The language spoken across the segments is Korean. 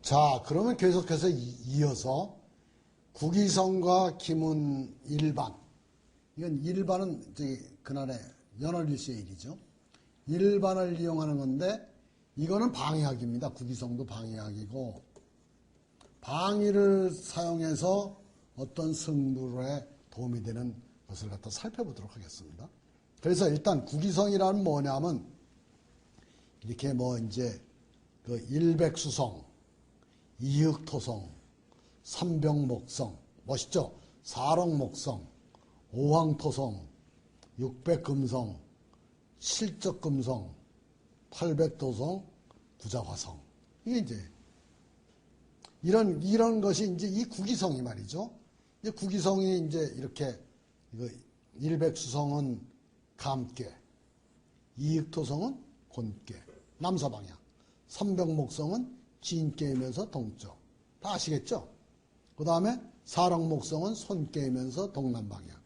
자, 그러면 계속해서 이어서 국위성과 기문 일반. 이건 일반은 그날의 연월일시의 일이죠. 일반을 이용하는 건데 이거는 방위학입니다. 국위성도 방위학이고 방위를 사용해서 어떤 승부에 도움이 되는 것을 갖다 살펴보도록 하겠습니다. 그래서 일단 국위성이라는 뭐냐면 이렇게 뭐 이제 그 일백수성, 이흑토성, 삼병목성, 멋있죠? 사록목성, 오황토성, 육백금성, 칠적금성, 팔백도성, 구자화성. 이게 이제 이런 것이 이제 이 국위성이 말이죠. 이 국위성이 이제 이렇게 일백수성은 감께, 이흑토성은 곤께, 남서방향, 삼병목성은 진께이면서 동쪽. 다 아시겠죠? 그 다음에 사록목성은 손께이면서 동남방향.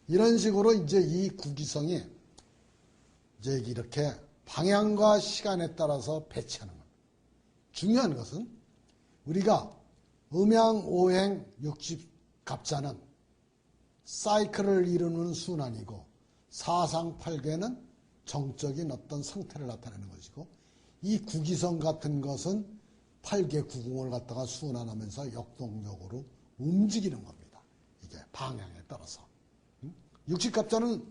이런 식으로 이제 이 국위성이 이제 이렇게 방향과 시간에 따라서 배치하는 겁니다. 중요한 것은 우리가 음양, 오행, 육십갑자는 사이클을 이루는 순환이고 사상팔괴는 정적인 어떤 상태를 나타내는 것이고 이 국위성 같은 것은 팔계 구궁을 갖다가 순환하면서 역동적으로 움직이는 겁니다. 이게 방향에 따라서. 육십갑자는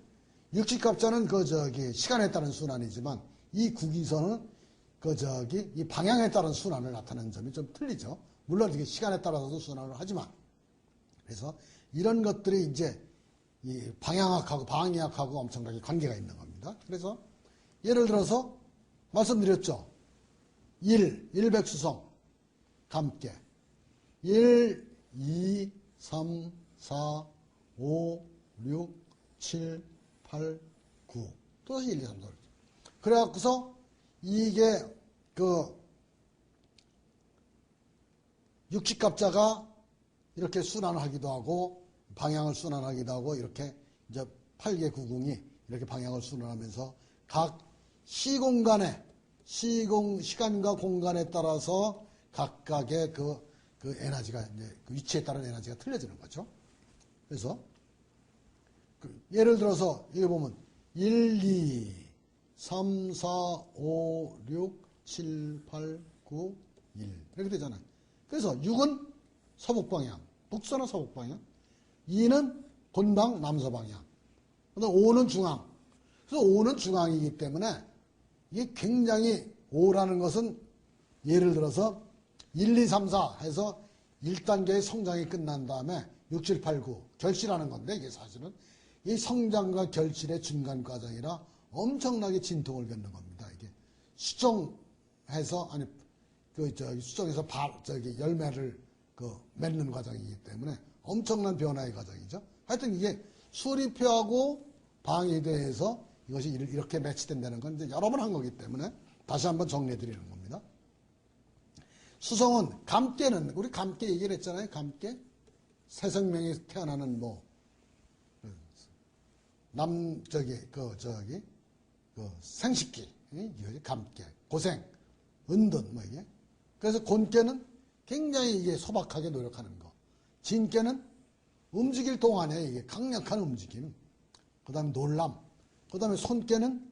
시간에 따른 순환이지만 이 국위성은 이 방향에 따른 순환을 나타내는 점이 좀 틀리죠. 물론 이게 시간에 따라서도 순환을 하지만 그래서 이런 것들이 이제 이 방향학하고 방위학하고 엄청나게 관계가 있는 겁니다. 그래서 예를 들어서 말씀드렸죠. 일백수성 감께 1, 2, 3, 4, 5, 6, 7, 8, 9 또다시 1, 2, 3, 4 그래갖고서 이게 육식갑자가 이렇게 순환을 하기도 하고 방향을 순환하기도 하고 이렇게 이제 8개 구궁이 이렇게 방향을 순환하면서 각 시간과 공간에 따라서 각각의 그 에너지가 이제 그 위치에 따른 에너지가 틀려지는 거죠. 그래서 예를 들어서 여기 보면 1, 2, 3, 4, 5, 6, 7, 8, 9, 1 이렇게 되잖아요. 그래서 6은 서북방향, 북서나 서북방향, 2는 곤방 남서방향, 그다음 5는 중앙. 그래서 5는 중앙이기 때문에 이게 굉장히 5라는 것은 예를 들어서 1, 2, 3, 4 해서 1단계의 성장이 끝난 다음에 6, 7, 8, 9 결실하는 건데 이게 사실은 이 성장과 결실의 중간 과정이라 엄청나게 진통을 겪는 겁니다. 이게 수정해서 수정해서 열매를 맺는 과정이기 때문에 엄청난 변화의 과정이죠. 하여튼 이게 수리표하고 방위에 대해서 이것이 이렇게 매치된다는 건 이제 여러 번 한 거기 때문에 다시 한번 정리해 드리는 겁니다. 수성은 감께는 우리 감께 얘기를 했잖아요. 감께 새 생명이 태어나는 생식기 감께 고생 은둔 이게 그래서 곤께는 굉장히 이게 소박하게 노력하는 거 진께는 움직일 동안에 이게 강력한 움직임 그 다음에 놀람 그 다음에 손께는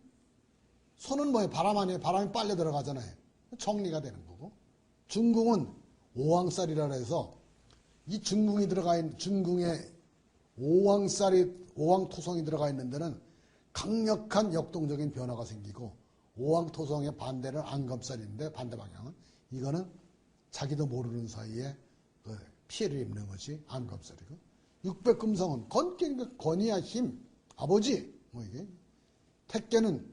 손은 뭐예요? 바람 안에 바람이 빨려 들어가잖아요. 정리가 되는 거고 중궁은 오왕살이라 해서 이 중궁이 들어가 있는 중궁에 오왕토성이 들어가 있는 데는 강력한 역동적인 변화가 생기고 오왕토성의 반대는 안검살인데 반대 방향은 이거는 자기도 모르는 사이에 피해를 입는 것이 안검살이고 육백금성은 건깨니까 건이야 힘 아버지 이게 택계는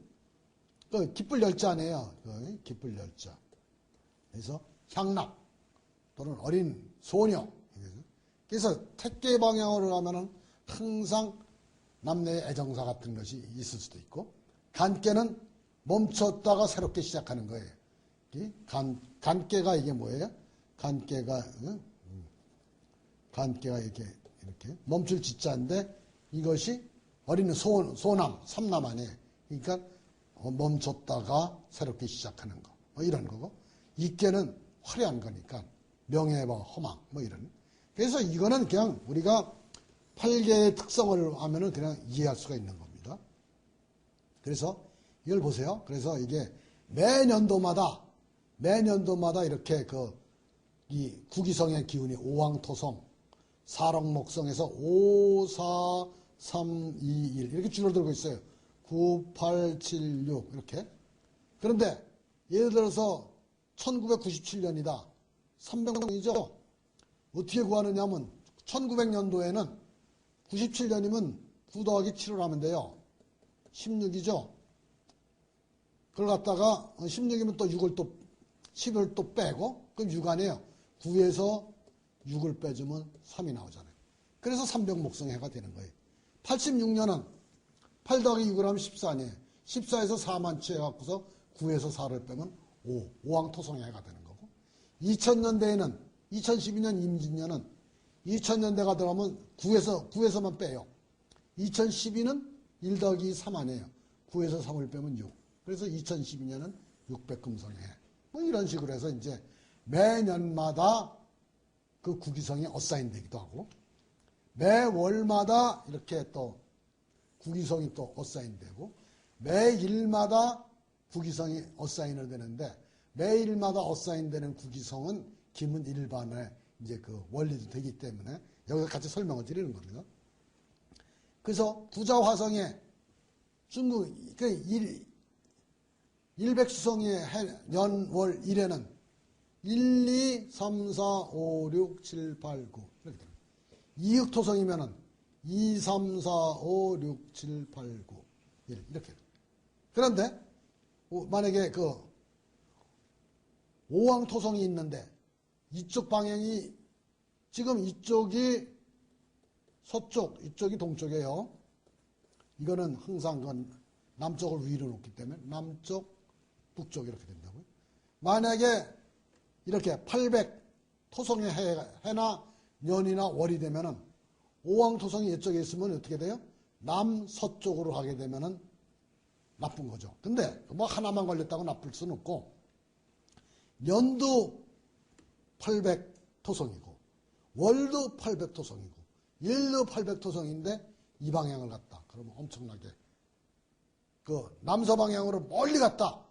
기쁠 열자네요. 기쁠 열자. 그래서 향락 또는 어린 소녀. 그래서 택계 방향으로 가면은 항상 남녀의 애정사 같은 것이 있을 수도 있고 간깨는 멈췄다가 새롭게 시작하는 거예요. 간깨가 이게 뭐예요? 간깨가 이렇게 멈출 지자인데 이것이 어린 소남, 삼남 아니에요. 그러니까 멈췄다가 새롭게 시작하는 거. 이런 거고. 이깨는 화려한 거니까 명예와 허망 뭐 이런. 그래서 이거는 그냥 우리가 8개의 특성을 하면은 그냥 이해할 수가 있는 겁니다. 그래서 이걸 보세요. 그래서 이게 매년도마다 이렇게 이 구기성의 기운이 오왕토성, 사록목성에서 5, 4, 3, 2, 1 이렇게 줄어들고 있어요. 9, 8, 7, 6 이렇게. 그런데 예를 들어서 1997년이다. 300년이죠. 어떻게 구하느냐 하면 1900년도에는 97년이면 9 더하기 7을 하면 돼요. 16이죠. 그걸 갖다가 16이면 또 6을 또 10을 또 빼고 그럼 6 아니에요. 9에서 6을 빼주면 3이 나오잖아요. 그래서 300목성의 해가 되는 거예요. 86년은 8 더하기 6을 하면 14 아니에요. 14에서 4만 취해갖고서 9에서 4를 빼면 5. 오왕토성의 해가 되는 거고. 2000년대에는 2012년 임진년은 2000년대가 들어가면 9에서만 빼요. 2012는 1 더하기 3 아니에요. 9에서 3을 빼면 6. 그래서 2012년은 600금성의 해. 뭐 이런 식으로 해서 이제 매년마다 그 구기성이 어사인 되기도 하고 매월마다 이렇게 또 구기성이 또 어사인 되고 매일마다 구기성이 어사인을 되는데 매일마다 어사인 되는 구기성은 기문 일반의 이제 그 원리도 되기 때문에 여기서 같이 설명을 드리는 겁니다. 그래서 부자화성의 중국 그 일백수성의 년월 일에는 1, 2, 3, 4, 5, 6, 7, 8, 9 이렇게 됩니다. 이흑토성이면은 2, 3, 4, 5, 6, 7, 8, 9 1 이렇게 됩니다. 그런데 만약에 그 오왕토성이 있는데 이쪽 방향이 지금 이쪽이 서쪽, 이쪽이 동쪽이에요. 이거는 항상 그 남쪽을 위로 놓기 때문에 남쪽, 북쪽 이렇게 된다고요. 만약에 이렇게 800 토성의 해나 년이나 월이 되면은 오왕토성이 이쪽에 있으면 어떻게 돼요? 남서쪽으로 가게 되면은 나쁜 거죠. 근데 뭐 하나만 걸렸다고 나쁠 수는 없고 년도 800 토성이고 월도 800 토성이고 일도 800 토성인데 이 방향을 갔다. 그러면 엄청나게 그 남서 방향으로 멀리 갔다.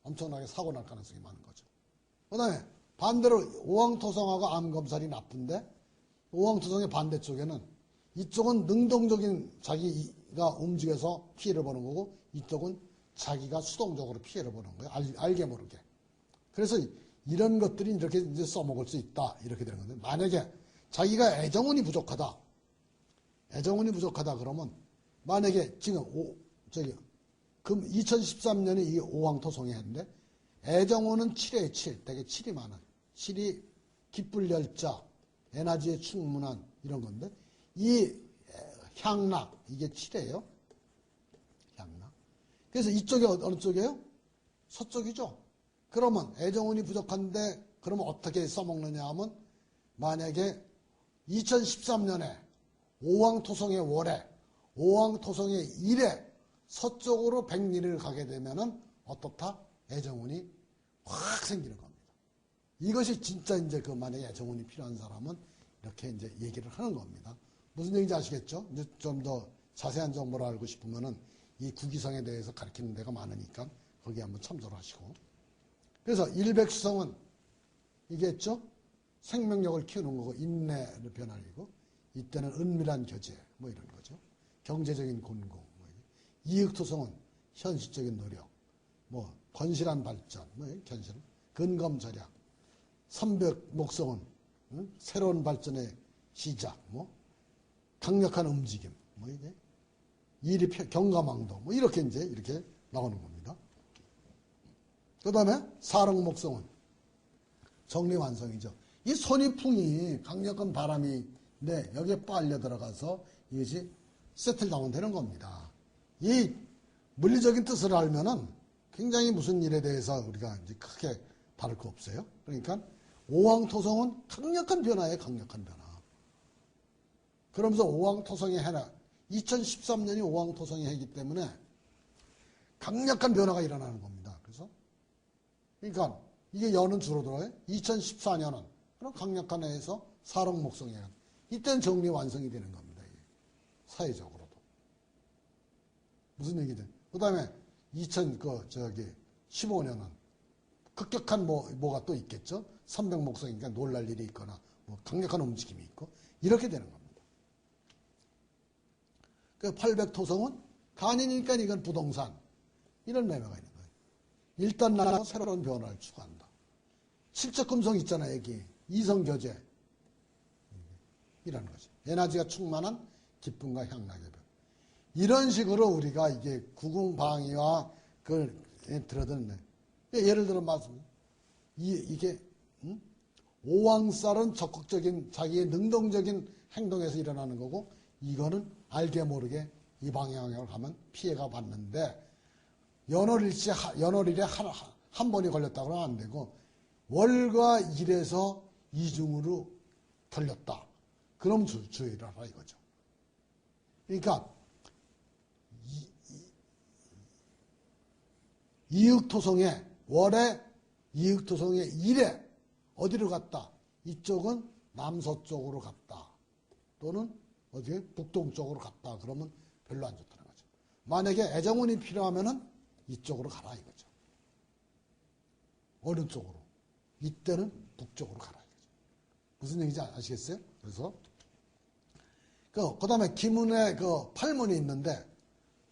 엄청나게 사고 날 가능성이 많은 거죠. 그 다음에 반대로 오왕토성하고 암검살이 나쁜데 오왕토성의 반대쪽에는 이쪽은 능동적인 자기가 움직여서 피해를 보는 거고 이쪽은 자기가 수동적으로 피해를 보는 거예요. 알게 모르게. 그래서 이런 것들이 이렇게 이제 써먹을 수 있다. 이렇게 되는 건데 만약에 자기가 애정운이 부족하다. 애정운이 부족하다 그러면 만약에 지금 2013년에 이 오왕토성이 했는데 애정운은 7에 7. 되게 7이 많아요. 7이 기쁠 열자, 에너지에 충분한 이런 건데 이 향락 이게 7이에요. 향락. 그래서 이쪽이 어느 쪽이에요? 서쪽이죠. 그러면 애정운이 부족한데 그러면 어떻게 써먹느냐 하면 만약에 2013년에 오왕토성의 월에 오왕토성의 일에 서쪽으로 백리를 가게 되면은 어떻다? 애정운이 확 생기는 겁니다. 이것이 진짜 이제 그 만약에 애정운이 필요한 사람은 이렇게 이제 얘기를 하는 겁니다. 무슨 얘기인지 아시겠죠? 이제 좀 더 자세한 정보를 알고 싶으면은 이 구기성에 대해서 가르치는 데가 많으니까 거기에 한번 참조를 하시고. 그래서 일백수성은 이게죠? 생명력을 키우는 거고 인내를 변화리고 이때는 은밀한 교제 뭐 이런 거죠. 경제적인 곤공. 뭐 이흑토성은 현실적인 노력, 뭐 건실한 발전, 뭐 견실, 근검절약. 삼백목성은 새로운 발전의 시작, 뭐 강력한 움직임, 뭐 이제 일이 경감왕도, 뭐 이렇게 이제 이렇게 나오는 겁니다. 그 다음에 사록목성은 정리완성이죠. 이 손이풍이 강력한 바람인데 여기에 빨려 들어가서 이것이 세틀다운 되는 겁니다. 이 물리적인 뜻을 알면은 굉장히 무슨 일에 대해서 우리가 이제 크게 다를 거 없어요. 그러니까 오왕토성은 강력한 변화에 강력한 변화. 그러면서 오왕토성의 해나 2013년이 오왕토성의 해이기 때문에 강력한 변화가 일어나는 겁니다. 그래서 그러니까 이게 연은 줄어들어요. 2014년은 그럼 강력한 해에서 사록목성에 이때는 정리 완성이 되는 겁니다. 이게. 사회적으로도. 무슨 얘기죠? 그 다음에 2015년은 급격한 뭐가 또 있겠죠? 300목성이니까 놀랄 일이 있거나 뭐 강력한 움직임이 있고 이렇게 되는 겁니다. 그 800토성은 간이니까 이건 부동산 이런 매매가 있는 거예요. 일단 나라가 새로운 변화를 추구한다. 실적금성 있잖아요. 여기 이성교제 이런 거죠. 에너지가 충만한 기쁨과 향락의 별. 이런 식으로 우리가 이게 구궁방위와 그걸 들어드는 예를 들어 말씀 이게 오왕살은 적극적인 자기의 능동적인 행동에서 일어나는 거고 이거는 알게 모르게 이 방향으로 가면 피해가 받는데 연월일에 한 번이 걸렸다고 하면 안 되고 월과 일에서 이중으로 걸렸다. 그럼 주의를 하라 이거죠. 그러니까 이흑토성의 월에 이흑토성의 일에 어디로 갔다? 이쪽은 남서쪽으로 갔다. 또는 어디 북동쪽으로 갔다. 그러면 별로 안 좋다는 거죠. 만약에 애정운이 필요하면은 이쪽으로 가라 이거죠. 어느 쪽으로? 이때는 북쪽으로 가라 이거죠. 무슨 얘기인지 아시겠어요? 그래서 그 다음에 기문에 그 팔문이 있는데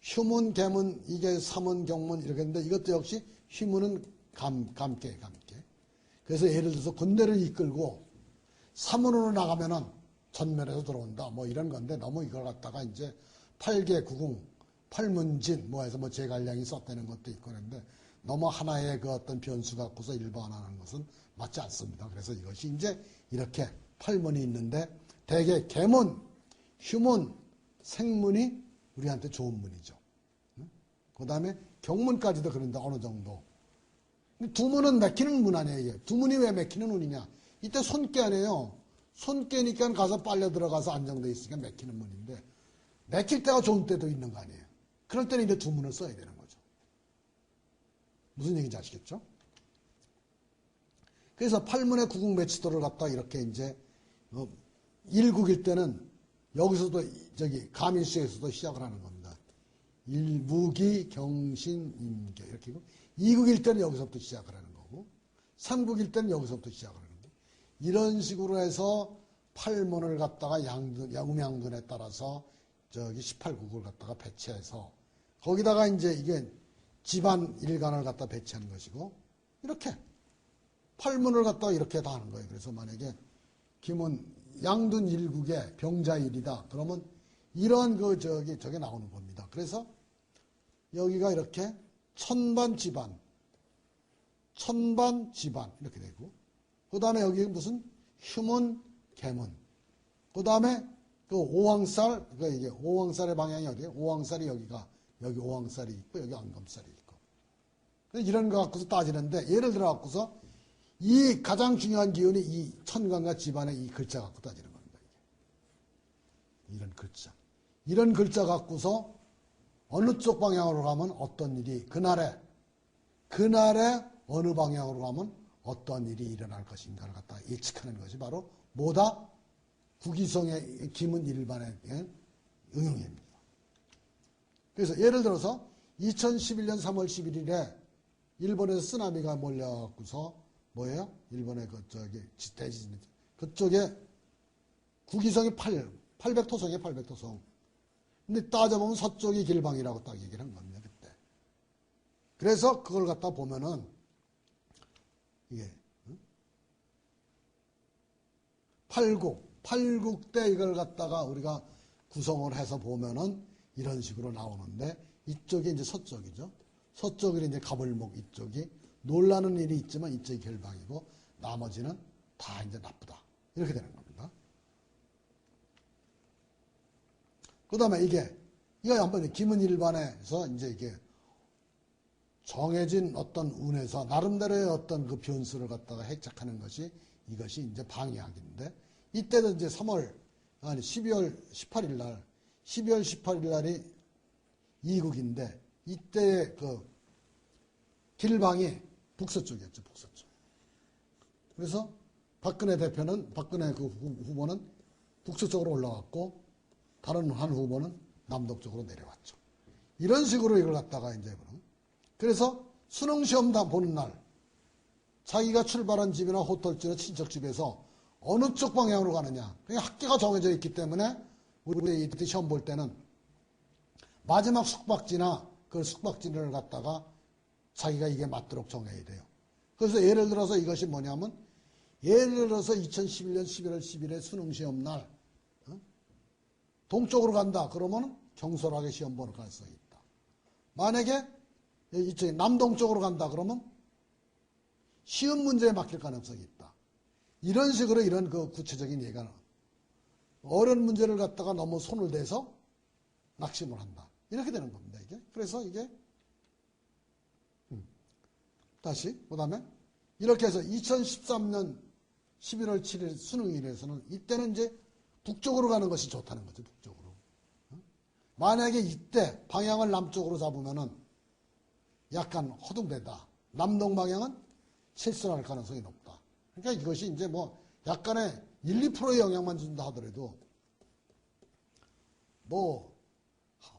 휴문, 개문, 이게 사문, 경문 이렇게 했는데 이것도 역시 휴문은 감게. 그래서 예를 들어서 군대를 이끌고 사문으로 나가면은 전면에서 들어온다. 뭐 이런 건데 너무 이걸 갖다가 이제 팔계 구궁, 팔문진 뭐 해서 뭐 제갈량이 썼다는 것도 있고 그런데 너무 하나의 그 어떤 변수 갖고서 일반화하는 것은 맞지 않습니다. 그래서 이것이 이제 이렇게 팔문이 있는데 대개 계문, 휴문, 생문이 우리한테 좋은 문이죠. 그 다음에 경문까지도 그런데 어느 정도. 두 문은 맥히는 문 아니에요. 이게. 두 문이 왜 맥히는 문이냐. 이때 손깨 아니에요. 손깨니까 가서 빨려 들어가서 안정되어 있으니까 맥히는 문인데 맥힐 때가 좋은 때도 있는 거 아니에요. 그럴 때는 이제 두 문을 써야 되는 거죠. 무슨 얘기인지 아시겠죠? 그래서 팔문의 구궁 매치도를 갖다 이렇게 이제 일국일 때는 여기서도 저기 가민수에서도 시작을 하는 겁니다. 일무기, 경신, 임계 이렇게 고 이국일 때는 여기서부터 시작을 하는 거고 삼국일 때는 여기서부터 시작을 하는 거고 이런 식으로 해서 팔문을 갖다가 음양근에 따라서 저기 18국을 갖다가 배치해서 거기다가 이제 이게 집안 일간을 갖다 배치하는 것이고 이렇게 팔문을 갖다가 이렇게 다 하는 거예요. 그래서 만약에 김은 양둔 일국의 병자일이다. 그러면 이런 저게 나오는 겁니다. 그래서 여기가 이렇게 천반 집안 이렇게 되고 그 다음에 여기 무슨 휴문, 개문 그 다음에 그 오왕살 이게 오왕살의 방향이 어디예요? 오왕살이 여기 오왕살이 있고 여기 안검살이 있고 이런 거 갖고서 따지는데 예를 들어 갖고서 이 가장 중요한 기운이 이 천간과 집안의 이 글자 갖고 따지는 겁니다. 이런 글자 갖고서 어느 쪽 방향으로 가면 어떤 일이 그날에 어느 방향으로 가면 어떤 일이 일어날 것인가를 갖다 예측하는 것이 바로 뭐다? 구기성의 기문 일반의 응용입니다. 그래서 예를 들어서 2011년 3월 11일에 일본에서 쓰나미가 몰려갖고서 뭐예요? 일본의 대지진 그쪽에 구기성이 800토성이에요. 800토성. 근데 따져보면 서쪽이 길방이라고 딱 얘기를 한 겁니다. 그때. 그래서 그걸 갖다 보면은 이게 팔국 때 이걸 갖다가 우리가 구성을 해서 보면은 이런 식으로 나오는데 이쪽이 이제 서쪽이죠. 서쪽이 이제 가불목 이쪽이 놀라는 일이 있지만 이쪽이 결방이고 나머지는 다 이제 나쁘다. 이렇게 되는 겁니다. 그 다음에 이거 한번 기문일반에서 이제 이게 정해진 어떤 운에서 나름대로의 어떤 그 변수를 갖다가 해석하는 것이 이것이 이제 방해학인데 이때도 이제 12월 18일 날이 이국인데 이때 그 길방이 북서쪽이었죠. 북서쪽. 그래서 박근혜 그 후보는 북서쪽으로 올라갔고 다른 한 후보는 남동쪽으로 내려왔죠. 이런 식으로 이걸 갖다가 이제 그래서 수능시험 다 보는 날 자기가 출발한 집이나 호텔지나 친척집에서 어느 쪽 방향으로 가느냐. 그러니까 학교가 정해져 있기 때문에 우리 이때 시험 볼 때는 마지막 숙박지나 그 숙박지를 갖다가 자기가 이게 맞도록 정해야 돼요. 그래서 예를 들어서 이것이 뭐냐면 예를 들어서 2011년 11월 10일에 수능시험 날 동쪽으로 간다. 그러면 경솔하게 시험 보는 가능성이 있다. 만약에 이쪽에 남동쪽으로 간다. 그러면 시험 문제에 맡길 가능성이 있다. 이런 식으로 이런 그 구체적인 얘기가 어려운 문제를 갖다가 너무 손을 대서 낙심을 한다. 이렇게 되는 겁니다. 이게. 그래서 이게 다시 그 다음에 이렇게 해서 2013년 11월 7일 수능일에서는 이때는 이제 북쪽으로 가는 것이 좋다는 거죠. 북쪽으로. 만약에 이때 방향을 남쪽으로 잡으면은 약간 허둥대다. 남동 방향은 실선할 가능성이 높다. 그러니까 이것이 이제 뭐 약간의 1, 2%의 영향만 준다 하더라도 뭐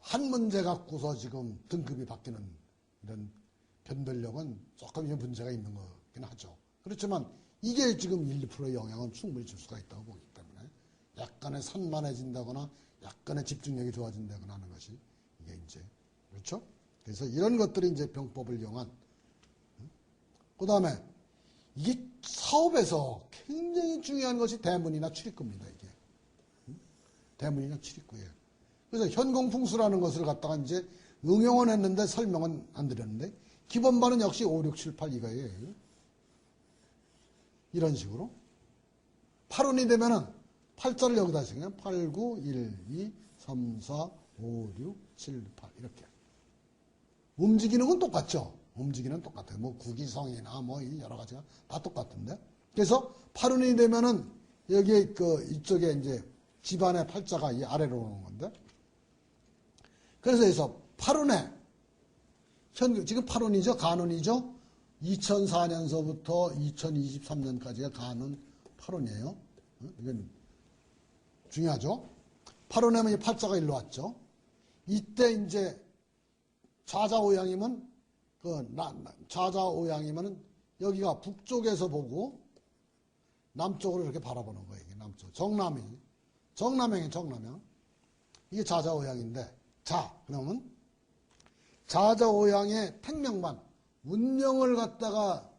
한 문제 갖고서 지금 등급이 바뀌는 이런 변별력은 조금 문제가 있는 거긴 하죠. 그렇지만 이게 지금 1, 2%의 영향은 충분히 줄 수가 있다고 보기 때문에 약간의 산만해진다거나 약간의 집중력이 좋아진다거나 하는 것이 이게 이제 그렇죠? 그래서 이런 것들이 이제 병법을 이용한 그 다음에 이게 사업에서 굉장히 중요한 것이 대문이나 출입구입니다. 이게 대문이나 출입구예요. 그래서 현공풍수라는 것을 갖다가 이제 응용은 했는데 설명은 안 드렸는데 기본반은 역시 5, 6, 7, 8 이거예요. 이런 식으로 8원이 되면은 8자를 여기다 쓰면 8, 9, 1, 2, 3, 4, 5, 6, 7, 8 이렇게 움직이는 건 똑같죠. 움직이는 똑같아요. 뭐 구기성이나 뭐 여러 가지가 다 똑같은데. 그래서 8원이 되면은 여기 그 이쪽에 이제 집안의 팔자가 이 아래로 오는 건데. 그래서 여기서 8원에 지금 8원이죠. 간원이죠. 2004년서부터 2023년까지가 간원 8원이에요. 이건 중요하죠. 8원에면 이 팔자가 일로 왔죠. 이때 이제 좌좌오양이면 좌좌오양이면은 여기가 북쪽에서 보고 남쪽으로 이렇게 바라보는 거예요. 이게 남쪽. 정남향이에요. 정남향. 이게 좌좌오양인데 자 그러면 좌좌오양의 택명만 운명을 갖다가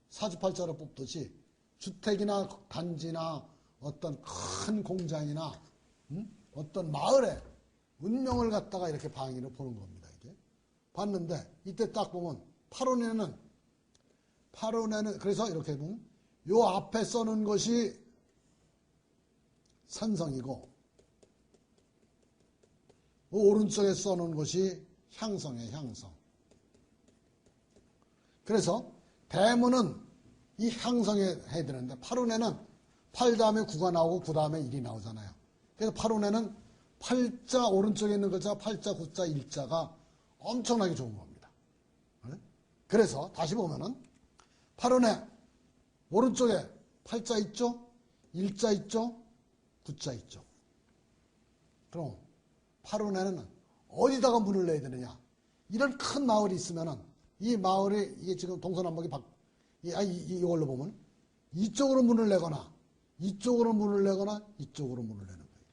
사주팔자로 뽑듯이 주택이나 단지나 어떤 큰 공장이나 어떤 마을에 운명을 갖다가 이렇게 방위로 보는 겁니다. 이게 봤는데 이때 딱 보면 8원에는 그래서 이렇게 보면 요 앞에 써놓은 것이 산성이고 오른쪽에 써놓은 것이 향성이에요. 향성. 그래서 대문은 이 향성에 해야 되는데 8원에는 8 다음에 9가 나오고 9 다음에 1이 나오잖아요. 그래서 8원에는 8자 오른쪽에 있는 글자 8자 9자 1자가 엄청나게 좋은 겁니다. 그래서 다시 보면은 8원에 오른쪽에 8자 있죠? 1자 있죠? 9자 있죠? 그럼 8원에는 어디다가 문을 내야 되느냐? 이런 큰 마을이 있으면은 이 마을이 이게 지금 동서남북이 이걸로 보면 이쪽으로 문을 내거나 이쪽으로 문을 내거나 이쪽으로 문을 내는 거예요.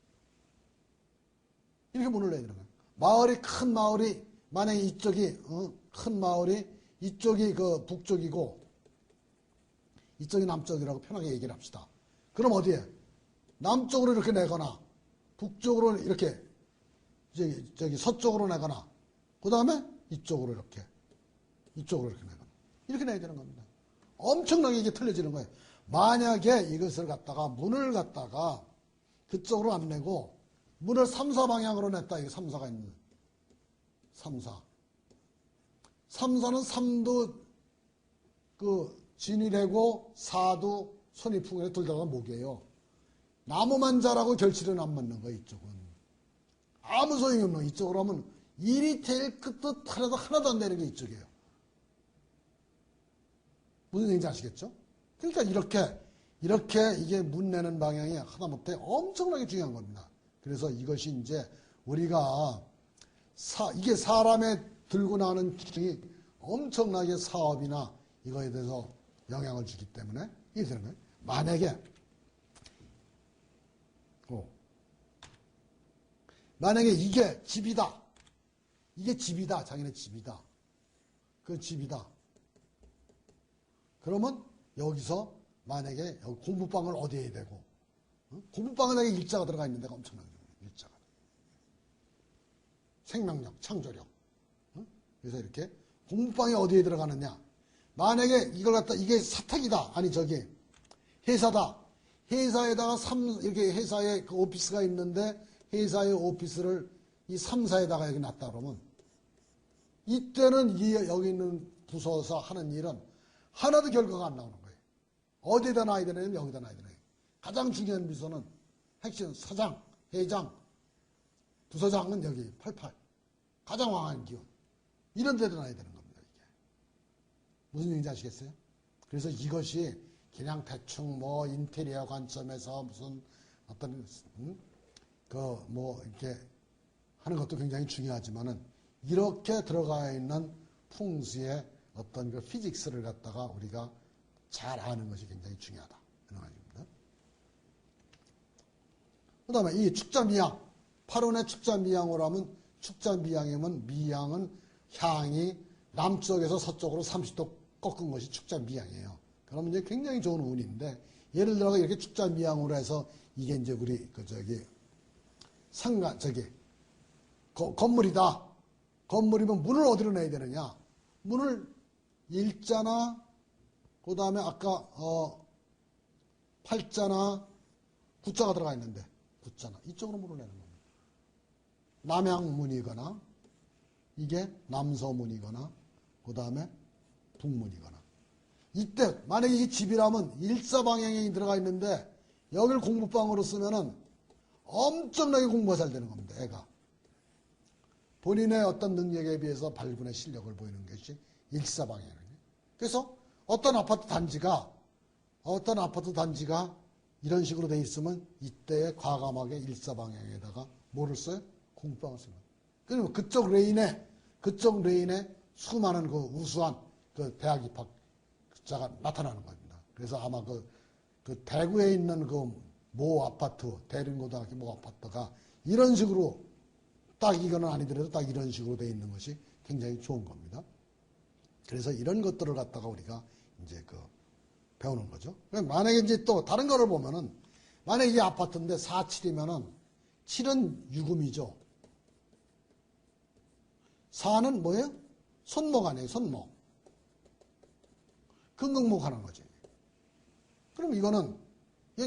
이렇게 문을 내야 되는 거예요. 큰 마을이 만약에 이쪽이 큰 마을이 이쪽이 그 북쪽이고 이쪽이 남쪽이라고 편하게 얘기를 합시다. 그럼 어디에? 남쪽으로 이렇게 내거나 북쪽으로 이렇게 저기 서쪽으로 내거나 그 다음에 이쪽으로 이렇게 내거나 이렇게 내야 되는 겁니다. 엄청나게 이게 틀려지는 거예요. 만약에 이것을 갖다가 문을 갖다가 그쪽으로 안 내고 문을 3, 4 방향으로 냈다. 이게 3, 4가 있는 3, 4. 3, 4는 3도 그 진이래고 4도 손이풍이래 둘 다가 목이에요. 나무만 자라고 결실은 안 맞는 거예요. 이쪽은. 아무 소용이 없는 거예요. 이쪽으로 하면 일이 제일 끝도 하나도 안 되는 게 이쪽이에요. 무슨 얘기인지 아시겠죠? 그러니까 이렇게 이게 문내는 방향이 하다못해 엄청나게 중요한 겁니다. 그래서 이것이 이제 우리가 이게 사람의 들고 나는 기능이 엄청나게 사업이나 이거에 대해서 영향을 주기 때문에 이게 되는 거예요. 만약에 이게 집이다. 이게 집이다. 자기네 집이다. 그 집이다. 그러면 여기서 만약에 여기 공부방을 어디에 해야 되고 공부방에 일자가 들어가 있는 데가 엄청나게 일자가. 생명력, 창조력. 그래서 이렇게 공부방이 어디에 들어가느냐. 만약에 이걸 갖다 이게 사택이다. 아니 저기 회사다. 회사에다가 이렇게 회사에 그 오피스가 있는데 회사의 오피스를 이 3사에다가 여기 놨다 그러면 이때는 여기 있는 부서에서 하는 일은 하나도 결과가 안 나오는 거예요. 어디에다 놔야 되냐면 여기다 놔야 되나요. 가장 중요한 비서는 핵심 사장, 회장, 부서장은 여기 88. 가장 왕한 기원. 이런 데다 놔야 되는 겁니다. 이게. 무슨 얘기인지 아시겠어요? 그래서 이것이 그냥 대충 뭐 인테리어 관점에서 무슨 어떤 이렇게 하는 것도 굉장히 중요하지만은 이렇게 들어가 있는 풍수의 어떤 그 피직스를 갖다가 우리가 잘 아는 것이 굉장히 중요하다. 그런 말입니다. 그 다음에 이 축자미양. 8원의 축자미양으로 하면 축자미양이면 미양은 향이 남쪽에서 서쪽으로 30도 꺾은 것이 축자미양이에요. 그러면 이제 굉장히 좋은 운인데 예를 들어 이렇게 축자미양으로 해서 이게 이제 우리 건물이다. 건물이면 문을 어디로 내야 되느냐? 문을 일자나 그 다음에 아까 팔자나 구자가 들어가 있는데 구자나 이쪽으로 문을 내는 겁니다. 남양문이거나 이게 남서문이거나 그 다음에 북문이거나 이때 만약에 이게 집이라면 일사방향이 들어가 있는데 여기를 공부방으로 쓰면은 엄청나게 공부가 잘 되는 겁니다. 애가. 본인의 어떤 능력에 비해서 발군의 실력을 보이는 것이 일사방향이에요. 그래서 어떤 아파트 단지가 이런 식으로 돼 있으면 이때에 과감하게 일사방향에다가 뭐를 써요? 공부방을 쓰는 거예요. 그리고 그쪽 레인에 수많은 그 우수한 그 대학 입학자가 나타나는 겁니다. 그래서 아마 그 대구에 있는 그 모 아파트, 대림고등학교 모 아파트가 이런 식으로 딱 이거는 아니더라도 딱 이런 식으로 돼 있는 것이 굉장히 좋은 겁니다. 그래서 이런 것들을 갖다가 우리가 이제 배우는 거죠. 만약에 이제 또 다른 거를 보면은 만약에 이 아파트인데 47이면은 7은 유금이죠. 4는 뭐예요? 손목 아니에요, 손목. 금극목 하는 거지. 그럼 이건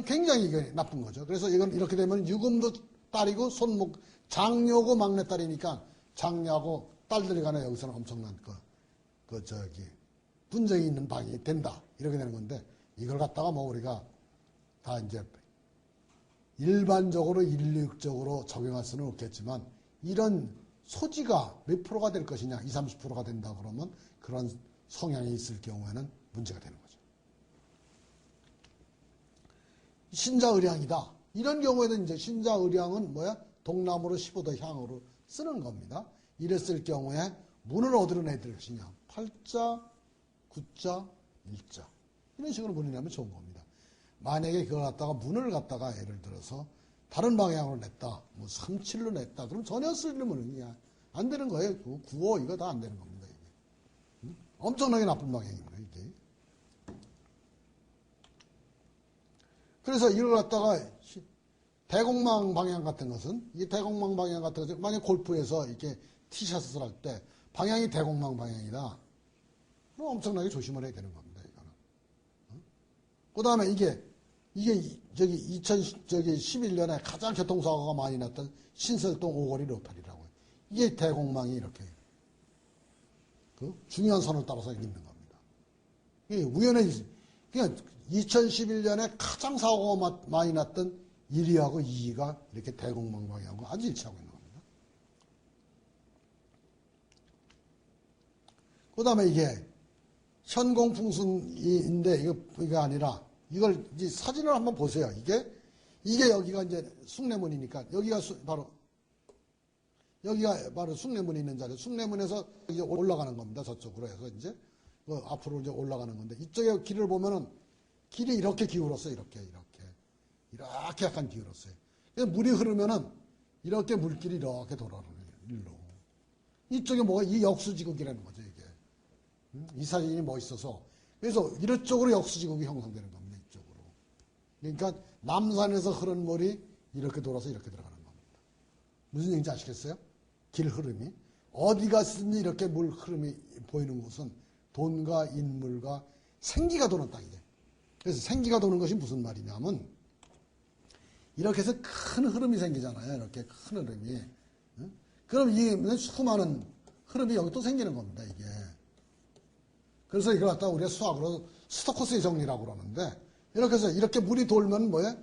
굉장히 이게 나쁜 거죠. 그래서 이건 이렇게 되면 유금도 딸이고 손목, 장녀고 막내딸이니까 장녀하고 딸들이 간에 여기서는 엄청난 분쟁이 있는 방이 된다. 이렇게 되는 건데 이걸 갖다가 뭐 우리가 다 이제 일반적으로 인류적으로 적용할 수는 없겠지만 이런 소지가 몇 프로가 될 것이냐, 20, 30%가 된다 그러면 그런 성향이 있을 경우에는 문제가 되는 거죠. 신자의량이다. 이런 경우에는 이제 신자의량은 뭐야? 동남으로 15도 향으로 쓰는 겁니다. 이랬을 경우에 문을 어디로 내야 될 것이냐? 팔자, 구자, 일자. 이런 식으로 문을 내면 좋은 겁니다. 만약에 그걸 갖다가 문을 갖다가 예를 들어서 다른 방향으로 냈다. 뭐 37로 냈다. 그럼 전혀 쓸려면 안 되는 거예요. 9호 이거 다 안 되는 겁니다. 이게. 엄청나게 나쁜 방향입니다. 이게. 그래서 이걸 갖다가 대공망 방향 같은 것은 이 대공망 방향 같은 것은 만약 골프에서 이렇게 티샷을 할 때 방향이 대공망 방향이다. 그럼 엄청나게 조심을 해야 되는 겁니다. 이거는. 그 다음에 이게 저기 2011년에 가장 교통사고가 많이 났던 신설동 오거리 로터리라고요. 이게 대공망이 이렇게 중요한 선을 따라서 있는 겁니다. 이게 우연히 그냥 2011년에 가장 사고가 많이 났던 1위하고 2위가 이렇게 대공망 방향하고 아주 일치하고 있는 겁니다. 그 다음에 이게 현공풍순인데 이거 아니라 이걸 이제 사진을 한번 보세요. 이게 여기가 이제 숭례문이니까 여기가 바로 숭례문이 있는 자리. 숭례문에서 이제 올라가는 겁니다. 저쪽으로 해서 이제 앞으로 이제 올라가는 건데 이쪽에 길을 보면은 길이 이렇게 기울었어요. 이렇게 약간 기울었어요. 그래서 물이 흐르면은 이렇게 물길이 이렇게 돌아오는 거예요. 일로. 이쪽에 뭐가 이 역수지극이라는 거죠. 이게. 이 사진이 멋있어서 그래서 이쪽으로 역수지극이 형성되는 겁니다. 이쪽으로. 그러니까 남산에서 흐른 물이 이렇게 돌아서 이렇게 들어가는 겁니다. 무슨 얘기인지 아시겠어요? 길 흐름이. 어디 갔든지 이렇게 물 흐름이 보이는 곳은 돈과 인물과 생기가 도는 땅이에요. 그래서 생기가 도는 것이 무슨 말이냐면 이렇게 해서 큰 흐름이 생기잖아요. 이렇게 큰 흐름이. 그럼 이 수많은 흐름이 여기 또 생기는 겁니다. 이게. 그래서 이걸 갖다가 우리가 수학으로 스토커스의 정리라고 그러는데 이렇게 해서 이렇게 물이 돌면 뭐예요?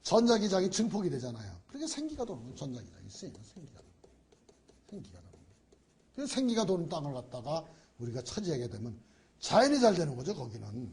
전자기장이 증폭이 되잖아요. 그렇게 생기가 도는 거예요. 전자기장이 있어요. 생기가 도는 거예요. 그래서 생기가 도는 땅을 갖다가 우리가 차지하게 되면 자연이 잘 되는 거죠. 거기는.